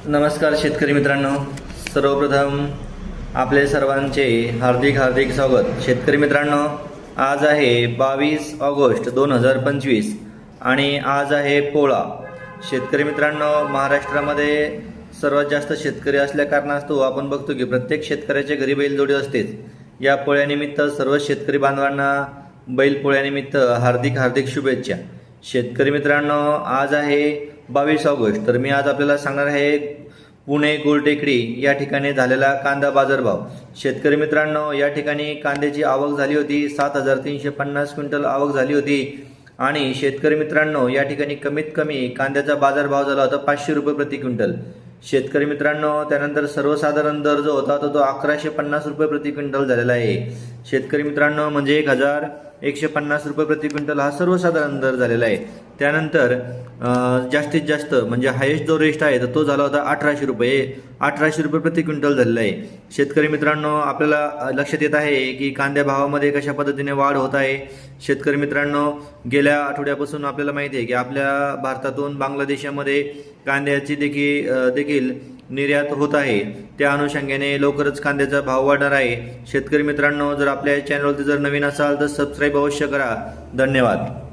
नमस्कार शेतकरी मित्रांनो, सर्वप्रथम आपले सर्वांचे हार्दिक स्वागत। शेतकरी मित्रांनो, आज आहे 22 ऑगस्ट 2025 आणि आज आहे पोळा। शेतकरी मित्रांनो, महाराष्ट्रामध्ये सर्वात जास्त शेतकरी असल्या कारणास्तव आपण बघतो की प्रत्येक शेतकऱ्याच्या घरी बैलजोडी असतेच। या पोळ्यानिमित्त सर्व शेतकरी बांधवांना बैल पोळ्यानिमित्त हार्दिक शुभेच्छा। शेतकरी मित्रांनो, आज आहे 22 ऑगस्ट। तर मी आज आपल्याला सांगणार आहे पुणे गुलटेकडी या ठिकाणी झालेला कांदा बाजारभाव। शेतकरी मित्रांनो, या ठिकाणी कांद्याची आवक झाली होती, 7350 क्विंटल आवक झाली होती। आणि शेतकरी मित्रांनो, या ठिकाणी कमीत कमी कांद्याचा बाजारभाव झाला होता 500 रुपये प्रति क्विंटल। शेतकरी मित्रांनो, त्यानंतर सर्वसाधारण दर जो होता तो 1150 रुपये प्रति क्विंटल झालेला आहे। शेतकरी मित्रांनो, म्हणजे 1150 रुपये प्रति क्विंटल हा सर्वसाधारण दर झालेला आहे। त्यानंतर जास्तीत जास्त म्हणजे हायेस्ट जो रेट आहे तो झाला होता 1800 रुपये प्रति क्विंटल झालेला आहे। शेतकरी मित्रांनो, आपल्याला लक्षात येत आहे की कांद्या भावामध्ये कशा पद्धतीने वाढ होत आहे। शेतकरी मित्रांनो, गेल्या आठवड्यापासून आपल्याला माहिती आहे की आपल्या भारतातून बांगलादेशामध्ये कांद्याची देखील निर्यात होत आहे। त्या अनुषंगाने लवकरच कांद्याचा भाव वाढणार आहे। शेतकरी मित्रांनो, जर आपल्या चॅनलवरती जर नवीन असाल तर सबस्क्राईब अवश्य करा। धन्यवाद।